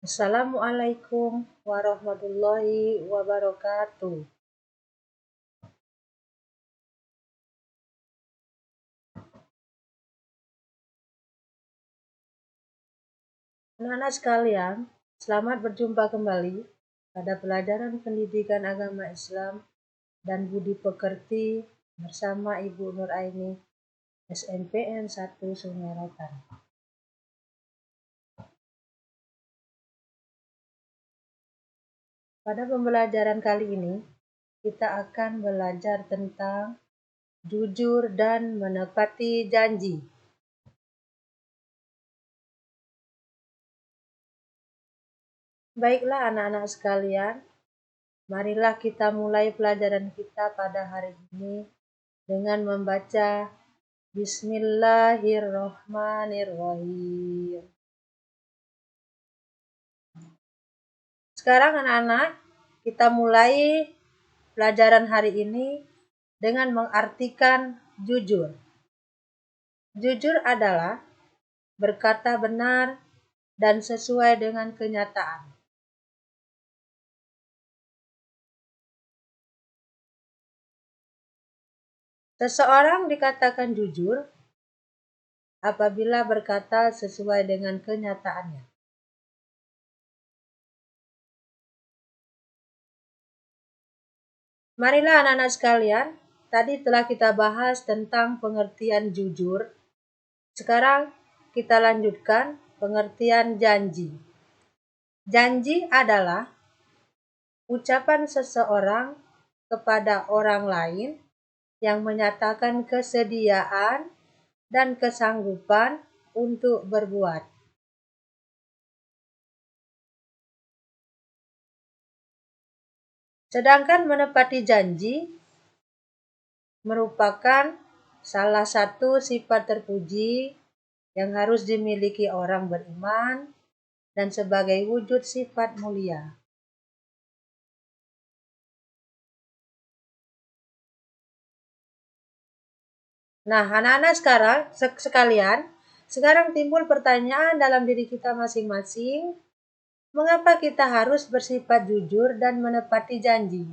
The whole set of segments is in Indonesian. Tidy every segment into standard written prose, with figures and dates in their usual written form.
Assalamualaikum warahmatullahi wabarakatuh. Anak-anak sekalian, selamat berjumpa kembali pada pelajaran pendidikan agama Islam dan budi pekerti bersama Ibu Nur Aini, SMPN 1 Sungai Rotan. Pada pembelajaran kali ini, kita akan belajar tentang jujur dan menepati janji. Baiklah anak-anak sekalian, marilah kita mulai pelajaran kita pada hari ini dengan membaca Bismillahirrohmanirrohim. Sekarang anak-anak, kita mulai pelajaran hari ini dengan mengartikan jujur. Jujur adalah berkata benar dan sesuai dengan kenyataan. Seseorang dikatakan jujur apabila berkata sesuai dengan kenyataannya. Marilah anak-anak sekalian, tadi telah kita bahas tentang pengertian jujur. Sekarang kita lanjutkan pengertian janji. Janji adalah ucapan seseorang kepada orang lain yang menyatakan kesediaan dan kesanggupan untuk berbuat. Sedangkan menepati janji merupakan salah satu sifat terpuji yang harus dimiliki orang beriman dan sebagai wujud sifat mulia. Nah, anak-anak sekalian, sekarang timbul pertanyaan dalam diri kita masing-masing, mengapa kita harus bersifat jujur dan menepati janji?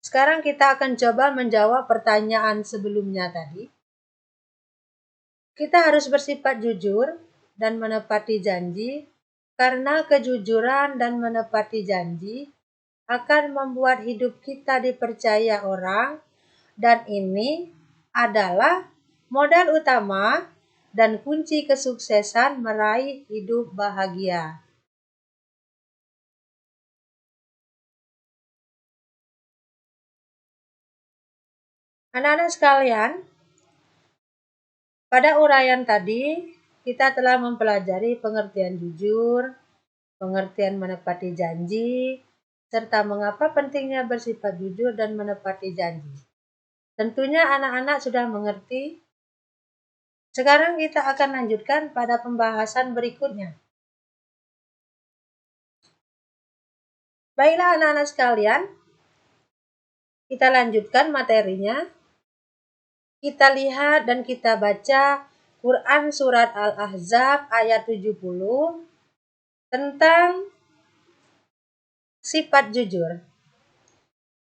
Sekarang kita akan coba menjawab pertanyaan sebelumnya tadi. Kita harus bersifat jujur dan menepati janji karena kejujuran dan menepati janji akan membuat hidup kita dipercaya orang, dan ini adalah modal utama dan kunci kesuksesan meraih hidup bahagia. Anak-anak sekalian, pada uraian tadi kita telah mempelajari pengertian jujur, pengertian menepati janji, serta mengapa pentingnya bersifat jujur dan menepati janji. Tentunya anak-anak sudah mengerti. Sekarang kita akan lanjutkan pada pembahasan berikutnya. Baiklah anak-anak sekalian, kita lanjutkan materinya. Kita lihat dan kita baca Quran Surat Al-Ahzab ayat 70 tentang sifat jujur.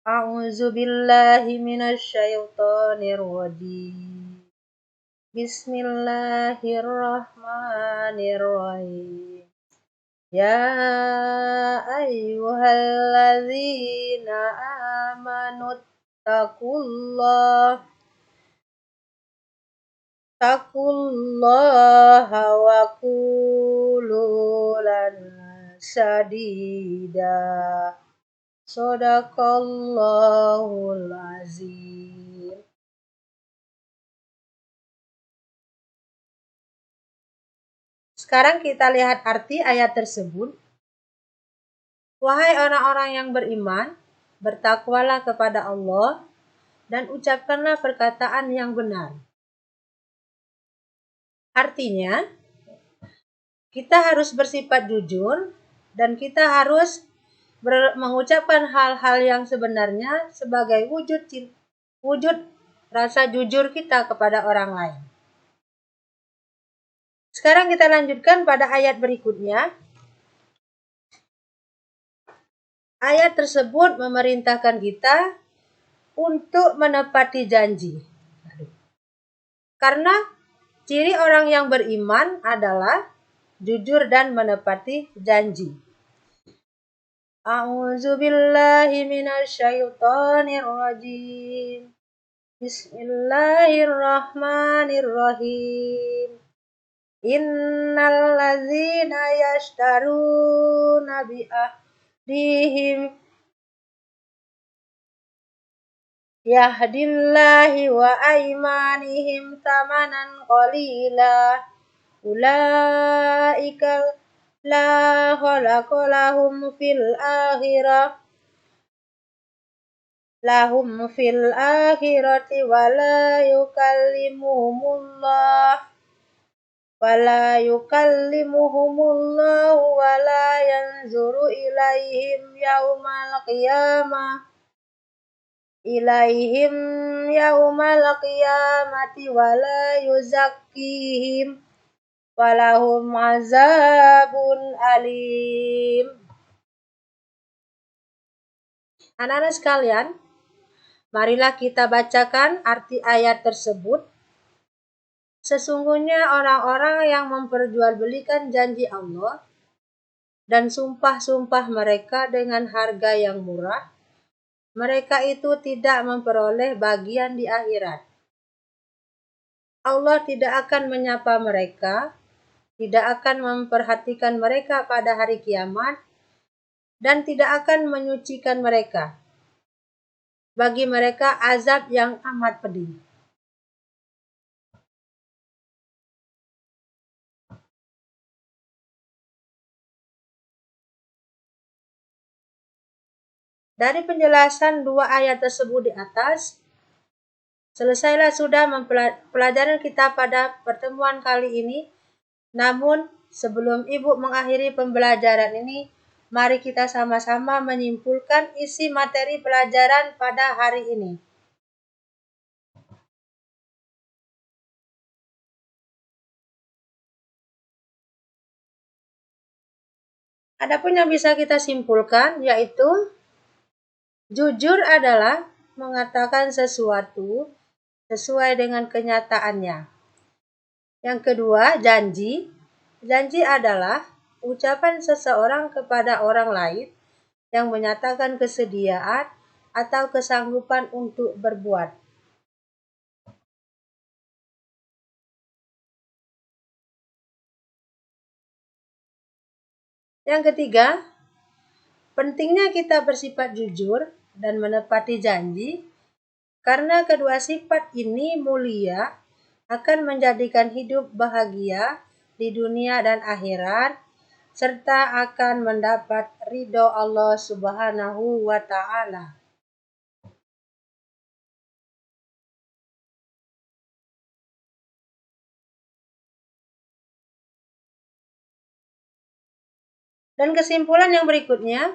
A'udzubillahi minasyaitonirrajim. Bismillahirrahmanirrahim. Ya ayyuhalladzina amanu taqullaha wa qulu lana sadida. Shadaqallahul azim. Sekarang kita lihat arti ayat tersebut. Wahai orang-orang yang beriman, bertakwalah kepada Allah dan ucapkanlah perkataan yang benar. Artinya, kita harus bersifat jujur dan kita harus mengucapkan hal-hal yang sebenarnya sebagai wujud rasa jujur kita kepada orang lain. Sekarang kita lanjutkan pada ayat berikutnya. Ayat tersebut memerintahkan kita untuk menepati janji. Karena ciri orang yang beriman adalah jujur dan menepati janji. A'udzubillahi minasyaitonirrajim. Bismillahirrahmanirrahim. Innal ladzina yashtaruna bi ahdihim yahdillahi wa aymanihim tamanan qalila ulaika la khalaqa lahum fil akhirati wala yukallimuhumullahu wala yanzuru ilaihim yaumal qiyamati wala yuzakkihim walahum azabun alim. Anak-anak sekalian, marilah kita bacakan arti ayat tersebut. Sesungguhnya orang-orang yang memperjualbelikan janji Allah dan sumpah-sumpah mereka dengan harga yang murah, mereka itu tidak memperoleh bagian di akhirat. Allah tidak akan menyapa mereka, tidak akan memperhatikan mereka pada hari kiamat, dan tidak akan menyucikan mereka. Bagi mereka azab yang amat pedih. Dari penjelasan dua ayat tersebut di atas, selesailah sudah pelajaran kita pada pertemuan kali ini. Namun, sebelum Ibu mengakhiri pembelajaran ini, mari kita sama-sama menyimpulkan isi materi pelajaran pada hari ini. Adapun yang bisa kita simpulkan yaitu jujur adalah mengatakan sesuatu sesuai dengan kenyataannya. Yang kedua, janji. Janji adalah ucapan seseorang kepada orang lain yang menyatakan kesediaan atau kesanggupan untuk berbuat. Yang ketiga, pentingnya kita bersifat jujur dan menepati janji, karena kedua sifat ini mulia, akan menjadikan hidup bahagia di dunia dan akhirat, serta akan mendapat ridho Allah Subhanahu wa Ta'ala. Dan kesimpulan yang berikutnya,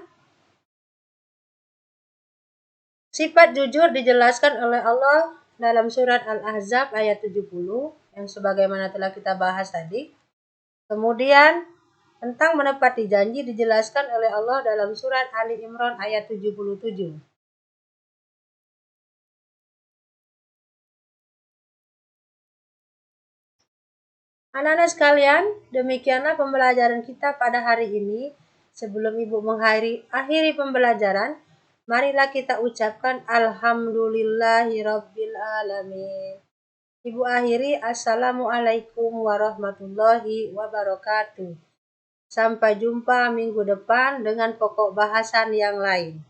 sifat jujur dijelaskan oleh Allah dalam surat Al-Ahzab ayat 70 yang sebagaimana telah kita bahas tadi. Kemudian tentang menepati janji dijelaskan oleh Allah dalam surat Ali Imran ayat 77. Anak-anak sekalian, demikianlah pembelajaran kita pada hari ini. Sebelum Ibu mengakhiri pembelajaran, marilah kita ucapkan Alhamdulillahirabbil alamin. Ibu akhiri, Assalamualaikum warahmatullahi wabarakatuh. Sampai jumpa minggu depan dengan pokok bahasan yang lain.